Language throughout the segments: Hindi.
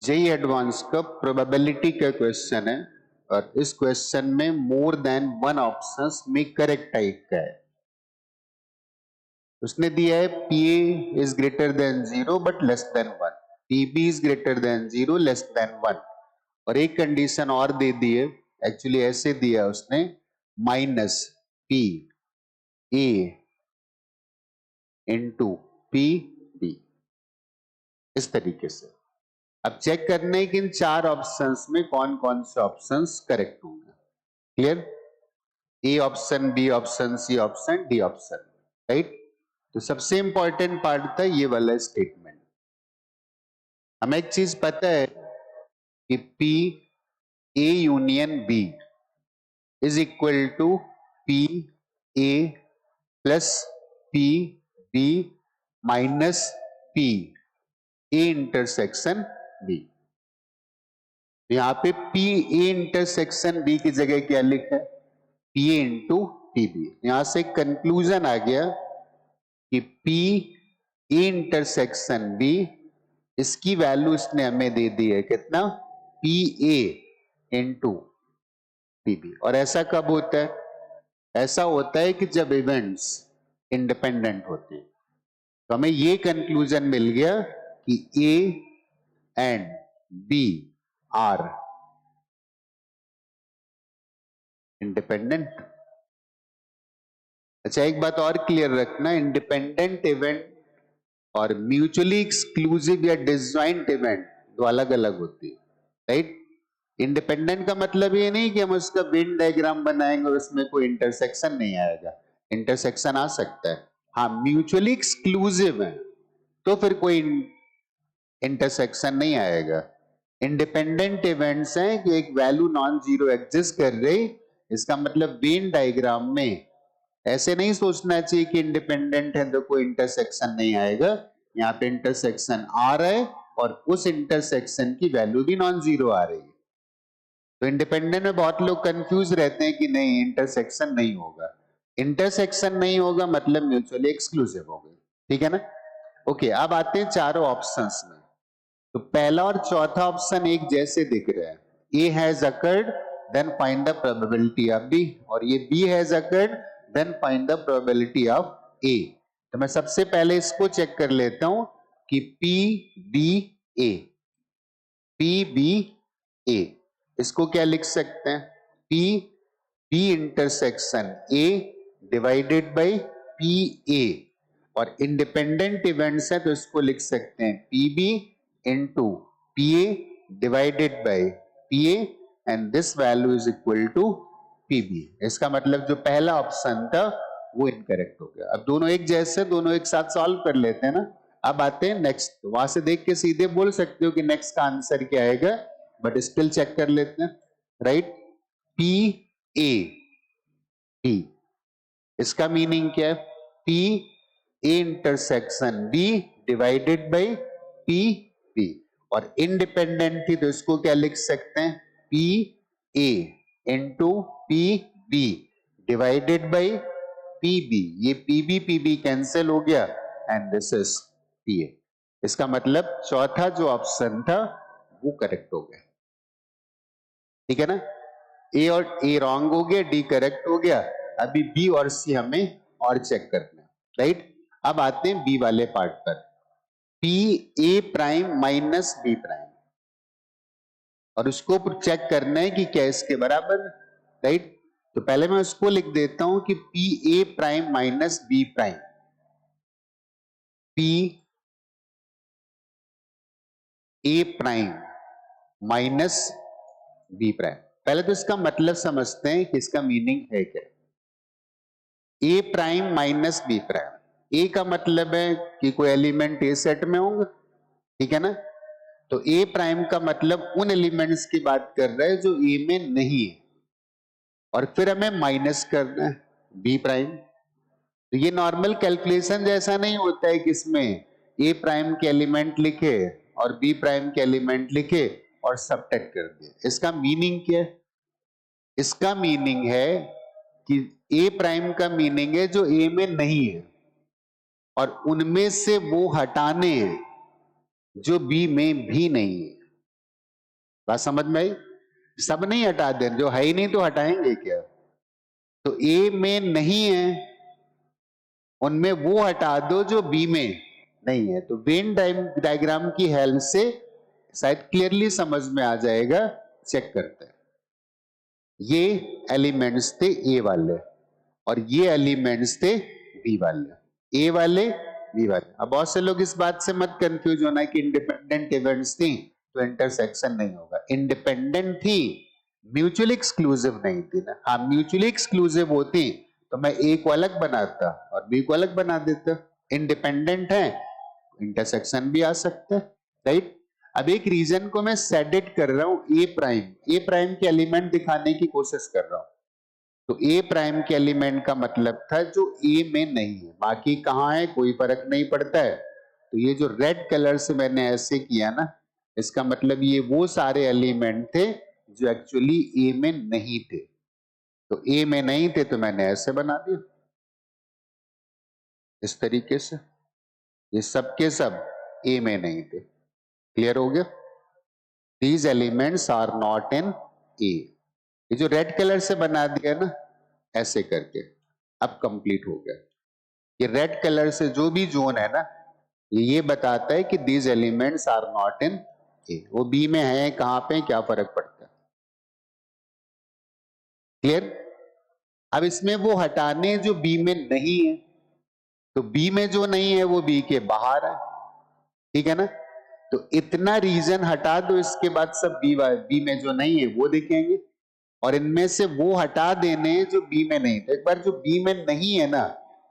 जेई एडवांस का प्रोबेबिलिटी का क्वेश्चन है और इस क्वेश्चन में मोर देन वन ऑप्शंस में करेक्ट टाइप का है। उसने दिया है P A is greater than 0 but less than 1, P B is greater than 0 less than 1, और एक कंडीशन और दे दी है। एक्चुअली ऐसे दिया उसने minus P A into P B, इस तरीके से। अब चेक करने हैं कि इन चार ऑप्शंस में कौन कौन से ऑप्शंस करेक्ट होंगे। Clear? A option, B option, C option, D option, right. तो सबसे इंपॉर्टेंट पार्ट था ये वाला स्टेटमेंट। हमें एक चीज पता है कि P A union B is equal to P A plus P B minus P A intersection B. यहां पे पी ए इंटरसेक्शन बी की जगह क्या लिखा है? P A into P B. यहां से कंक्लूजन आ गया कि पी ए इंटरसेक्शन बी, इसकी वैल्यू इसने हमें दे दी है कितना? P A into P B. और ऐसा कब होता है? ऐसा होता है कि जब इवेंट्स इंडिपेंडेंट होते हैं। तो हमें ये कंक्लूजन मिल गया कि A and B are independent. अच्छा, एक बात और क्लियर रखना, इंडिपेंडेंट इवेंट और म्यूचुअली एक्सक्लूसिव या डिसजॉइंट इवेंट दो अलग अलग होती है, राइट। इंडिपेंडेंट का मतलब ये नहीं कि हम उसका वेन डायग्राम बनाएंगे और उसमें कोई इंटरसेक्शन नहीं आएगा। इंटरसेक्शन आ सकता है, हाँ। म्यूचुअली एक्सक्लूसिव है तो फिर कोई इंटरसेक्शन नहीं आएगा। इंडिपेंडेंट इवेंट्स हैं कि एक वैल्यू नॉन जीरो एग्जिस्ट कर रही, इसका मतलब वेन डायग्राम में ऐसे नहीं सोचना चाहिए कि इंडिपेंडेंट है तो कोई इंटरसेक्शन नहीं आएगा। यहाँ पे इंटरसेक्शन आ रहा है और उस इंटरसेक्शन की वैल्यू भी नॉन जीरो आ रही है। तो इंडिपेंडेंट में बहुत लोग कंफ्यूज रहते हैं कि नहीं इंटरसेक्शन नहीं होगा। इंटरसेक्शन नहीं होगा मतलब म्यूचुअली एक्सक्लूसिव हो गई, ठीक है ना। ओके, अब आते हैं चारों ऑप्शंस में। तो पहला और चौथा ऑप्शन एक जैसे दिख रहे हैं, A has occurred then find the probability of B, और ये B has occurred then find the probability of A. तो मैं सबसे पहले इसको चेक कर लेता हूं कि P B A, P B A, इसको क्या लिख सकते हैं? P B intersection A divided by P A, और इंडिपेंडेंट इवेंट्स है तो इसको लिख सकते हैं P B into P A divided by P A, and this value is equal to P B. इसका मतलब जो पहला ऑप्शन था वो इनकरेक्ट हो गया। अब दोनों एक जैसे, दोनों एक साथ सॉल्व कर लेते हैं ना। अब आते हैं नेक्स्ट, वहां से देख के सीधे बोल सकते हो कि नेक्स्ट का आंसर क्या आएगा, बट स्टिल चेक कर लेते हैं, राइट। पी ए बी, इसका मीनिंग क्या है? P A intersection B divided by P B, और इंडिपेंडेंट थी तो इसको क्या लिख सकते हैं? P A into P B divided by P B. ये पी बी कैंसिल हो गया and this is P A. इसका मतलब चौथा जो ऑप्शन था वो करेक्ट हो गया, ठीक है ना। ए और ए रॉन्ग हो गया, डी करेक्ट हो गया। अभी बी और सी हमें और चेक करना है, राइट। अब आते हैं बी वाले पार्ट पर, P A prime minus B prime, और उसको चेक करना है कि क्या इसके बराबर, राइट। तो पहले मैं उसको लिख देता हूं कि P A prime minus B prime, P A prime minus B prime. पहले तो इसका मतलब समझते हैं कि इसका मीनिंग है क्या। ए प्राइम माइनस बी प्राइम, ए का मतलब है कि कोई एलिमेंट ए सेट में होंगे, ठीक है ना। तो ए प्राइम का मतलब उन एलिमेंट्स की बात कर रहा है जो ए में नहीं है, और फिर हमें माइनस करना है बी प्राइम। तो ये नॉर्मल कैलकुलेशन जैसा नहीं होता है कि इसमें ए प्राइम के एलिमेंट लिखे और बी प्राइम के एलिमेंट लिखे और सबट्रैक्ट कर दिए। इसका मीनिंग क्या है? इसका मीनिंग है कि ए प्राइम का मीनिंग है जो ए में नहीं है, और उनमें से वो हटाने हैं जो बी में भी नहीं है। बात समझ में आई? सब नहीं हटा दें, जो है ही नहीं तो हटाएंगे क्या? तो ए में नहीं है, उनमें वो हटा दो जो बी में नहीं है। तो वेन डायग्राम की हेल्प से शायद क्लियरली समझ में आ जाएगा। चेक करते हैं। ये एलिमेंट्स थे ए वाले और ये एलिमेंट्स थे बी वाले, ए वाले बी वाले। अब बहुत से लोग इस बात से मत कंफ्यूज होना कि इंडिपेंडेंट इवेंट्स थी तो इंटरसेक्शन नहीं होगा। इंडिपेंडेंट थी, म्यूचुअली एक्सक्लूसिव नहीं थी ना। हाँ, म्यूचुअली एक्सक्लूसिव होती तो मैं ए को अलग बनाता और बी को अलग बना देता। इंडिपेंडेंट है, इंटरसेक्शन भी आ सकता है, राइट। अब एक रीजन को मैं सेडेट कर रहा हूं, ए प्राइम के एलिमेंट दिखाने की कोशिश कर रहा हूं। तो ए प्राइम के एलिमेंट का मतलब था जो ए में नहीं है, बाकी कहां है कोई फर्क नहीं पड़ता है। तो ये जो रेड कलर से मैंने ऐसे किया ना, इसका मतलब ये वो सारे एलिमेंट थे जो एक्चुअली ए में नहीं थे। तो ए में नहीं थे तो मैंने ऐसे बना दिया, इस तरीके से। ये सब के सब ए में नहीं थे। क्लियर हो गया? These elements are not in A. ये जो रेड कलर से बना दिया ना ऐसे करके, अब कंप्लीट हो गया। ये रेड कलर से जो भी जोन है ना, ये बताता है कि these elements are not in A. वो बी में है, कहां पे, क्या फर्क पड़ता है? क्लियर? अब इसमें वो हटाने जो बी में नहीं है, तो बी में जो नहीं है वो बी के बाहर है, ठीक है ना। तो इतना रीजन हटा दो, इसके बाद सब बी में जो नहीं है वो दिखेंगे, और इनमें से वो हटा देने जो बी में नहीं। तो एक बार जो बी में नहीं है ना,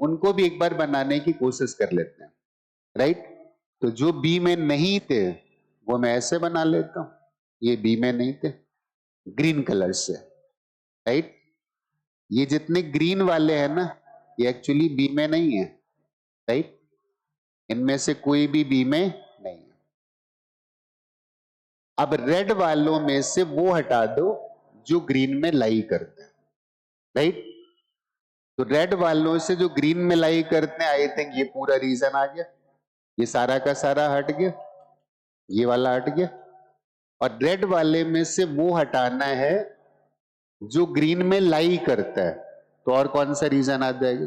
उनको भी एक बार बनाने की कोशिश कर लेते हैं, राइट। तो जो बी में नहीं थे वो मैं ऐसे बना लेता हूं, ये बी में नहीं थे, ग्रीन कलर से, राइट। ये जितने ग्रीन वाले हैं ना, ये एक्चुअली बी में नहीं है, राइट। इनमें से कोई भी बी में नहीं है। अब रेड वालों में से वो हटा दो जो ग्रीन में लाई करते हैं, राइट। तो रेड वालों से जो ग्रीन में लाई करते हैं, आई थिंक ये पूरा रीजन आ गया। ये सारा का सारा हट गया, ये वाला हट गया। और रेड वाले में से वो हटाना है जो ग्रीन में लाई करता है। तो और कौन सा रीजन आ जाएगा?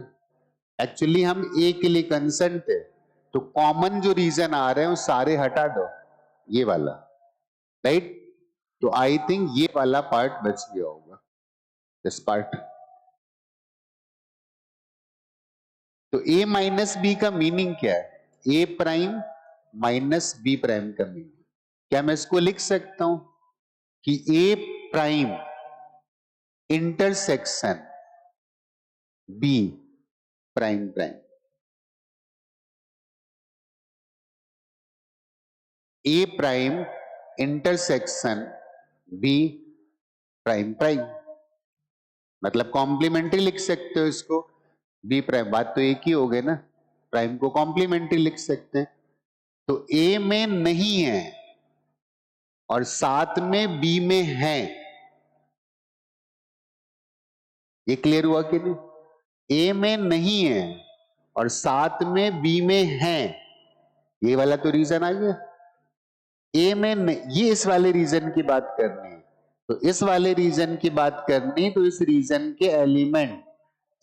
एक्चुअली हम ए के लिए कंसर्न थे, तो कॉमन जो रीजन आ रहे हैं वो सारे हटा दो, ये वाला, राइट। तो आई थिंक ये वाला पार्ट बच गया होगा, दिस पार्ट। तो ए माइनस बी का मीनिंग क्या है? A prime minus B prime का मीनिंग क्या? मैं इसको लिख सकता हूं कि A prime intersection B prime prime. A prime intersection B prime prime, मतलब कॉम्प्लीमेंट्री लिख सकते हो इसको। बी प्राइम, बात तो एक ही हो गई ना, प्राइम को कॉम्प्लीमेंट्री लिख सकते हैं। तो ए में नहीं है और साथ में बी में है, ये क्लियर हुआ कि नहीं? ए में नहीं है और साथ में बी में है, ये वाला तो रीजन आ गया। ए में नहीं, ये इस वाले रीजन की बात करनी है। तो इस वाले रीजन की बात करनी, तो इस रीजन के एलिमेंट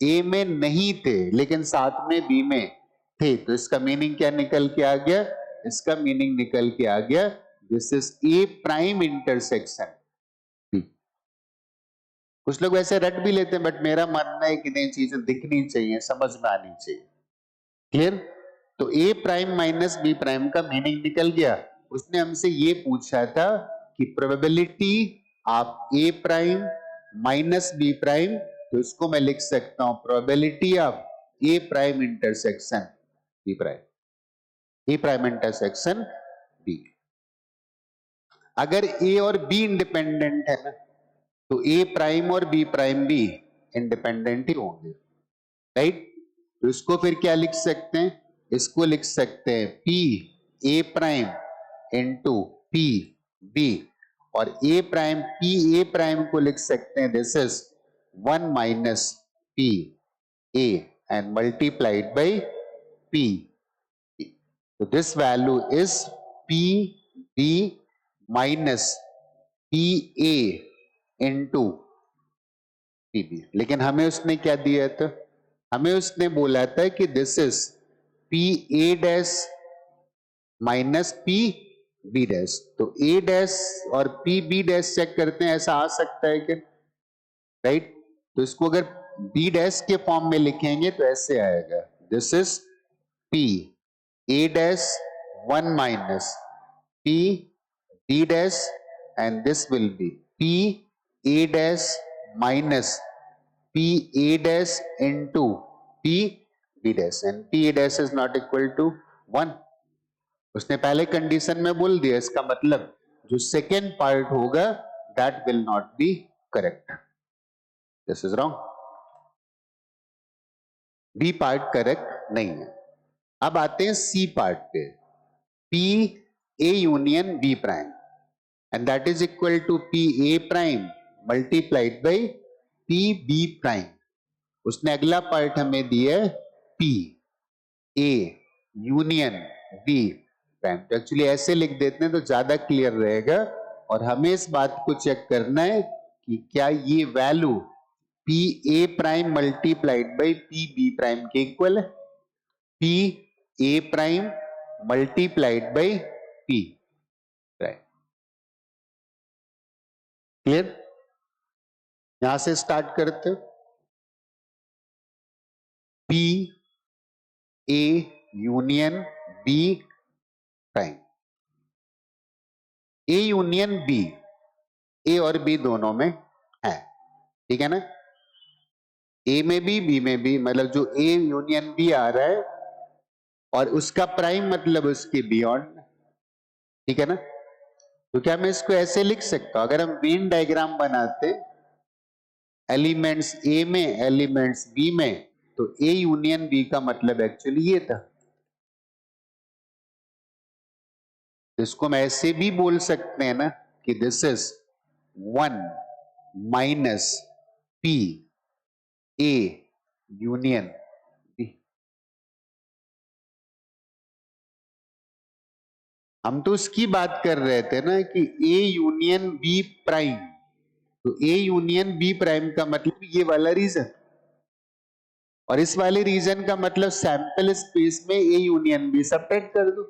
ए में नहीं थे लेकिन साथ में बी में थे। तो इसका मीनिंग क्या निकल के आ गया? इसका मीनिंग निकल के आ गया, this is A prime intersection B. कुछ लोग वैसे रट भी लेते हैं, बट मेरा मानना है कि नहीं, चीजें दिखनी चाहिए, समझ में आनी चाहिए। क्लियर? तो A prime minus B prime का मीनिंग निकल गया। उसने हमसे ये पूछा था कि probability of A prime minus B prime, तो इसको मैं लिख सकता हूं probability of A prime intersection B prime, A prime intersection B. अगर ए और बी इंडिपेंडेंट है ना, तो ए प्राइम और बी प्राइम भी इंडिपेंडेंट ही होंगे, राइट। तो इसको फिर क्या लिख सकते हैं? इसको लिख सकते हैं P A prime into P B, और A prime P A prime को लिख सकते हैं this is 1 minus P A and multiplied by P. तो this value is P B minus P A into P B, लेकिन हमें उसने क्या दिया था, हमें उसने बोला था कि this is P A dash minus P B dash. तो ए डैश और पी बी डैश चेक करते हैं, ऐसा आ सकता है कि राइट। तो इसको अगर बी डैश के फॉर्म में लिखेंगे तो ऐसे आएगा, this is P A dash 1 minus P B dash and this will be P A dash minus P A dash into P B dash, and P A dash is not equal to 1। उसने पहले कंडीशन में बोल दिया, इसका मतलब जो सेकेंड पार्ट होगा that will not be correct, this is wrong, B part correct नहीं है। अब आते हैं सी पार्ट पे, P A union B prime and that is equal to P A prime multiplied by P B prime. उसने अगला पार्ट हमें दिया है P A union B prime, तो एक्चुअली ऐसे लिख देते हैं तो ज्यादा क्लियर रहेगा। और हमें इस बात को चेक करना है कि क्या ये value P A prime multiplied by P B prime के इक्वल है, P A prime multiplied by P prime. Clear? यहां से स्टार्ट करते, P A union B prime, A union B, A और बी दोनों में है, ठीक है ना, ए में भी बी में भी, मतलब जो ए यूनियन बी आ रहा है और उसका प्राइम मतलब उसके बियॉन्ड, ठीक है ना। तो क्या मैं इसको ऐसे लिख सकता हूं, अगर हम वेन डायग्राम बनाते एलिमेंट्स ए में एलिमेंट्स बी में, तो ए यूनियन बी का मतलब एक्चुअली ये था। इसको हम ऐसे भी बोल सकते हैं ना कि this is 1 minus P A union B. हम तो उसकी बात कर रहे थे ना कि ए यूनियन बी प्राइम, तो ए यूनियन बी प्राइम का मतलब ये वाला रीजन, और इस वाले रीजन का मतलब सैंपल स्पेस में ए यूनियन बी सबट्रैक्ट कर दो,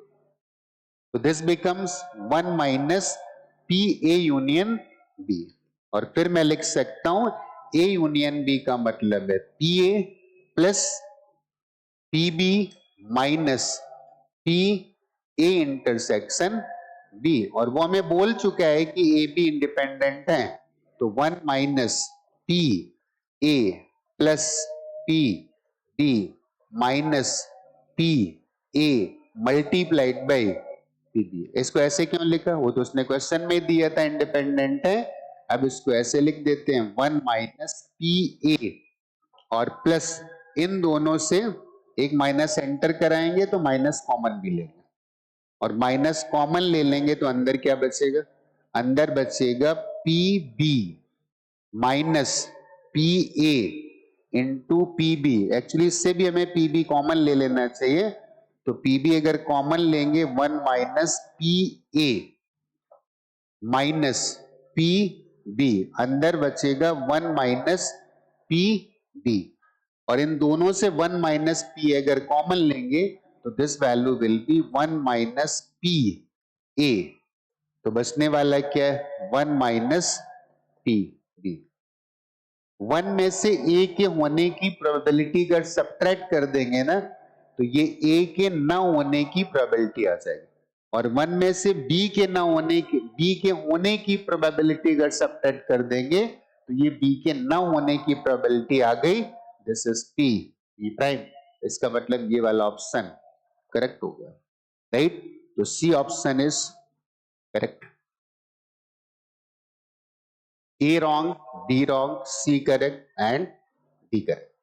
तो this becomes 1 minus P A union B. और फिर मैं लिख सकता हूं ए यूनियन बी का मतलब है P A plus P B minus P A intersection B, और वो हमें बोल चुका है कि ए बी इंडिपेंडेंट है, तो 1 minus P A plus P B minus P A multiplied by P B. इसको ऐसे क्यों लिखा, वो तो उसने क्वेश्चन में दिया था इंडिपेंडेंट है। अब इसको ऐसे लिख देते हैं 1 माइनस पी ए और प्लस इन दोनों से एक माइनस एंटर कराएंगे तो माइनस कॉमन भी लेंगे, और माइनस कॉमन ले लेंगे तो अंदर क्या बचेगा, अंदर बचेगा P B minus P A into P B. Actually इससे भी हमें पी बी कॉमन ले लेना चाहिए, तो पी बी अगर कॉमन लेंगे 1 minus P A minus P B, अंदर बचेगा 1 माइनस पी बी, और इन दोनों से 1 माइनस पी अगर कॉमन लेंगे तो this value will be 1 minus P ए, तो बचने वाला क्या है 1 माइनस पी बी। 1 में से ए के होने की प्रोबेबिलिटी अगर सब्ट्रैक्ट कर देंगे ना तो ये ए के न होने की प्रोबेबिलिटी आ जाएगी, और 1 में से बी के न होने की, बी के होने की प्रोबेबिलिटी अगर सब्ट्रैक्ट कर देंगे तो ये बी के न होने की प्रोबेबिलिटी आ गई, this is P B prime. इसका मतलब ये वाला ऑप्शन करेक्ट होगा, राइट। तो C option is correct, A wrong, D wrong, C correct and D correct.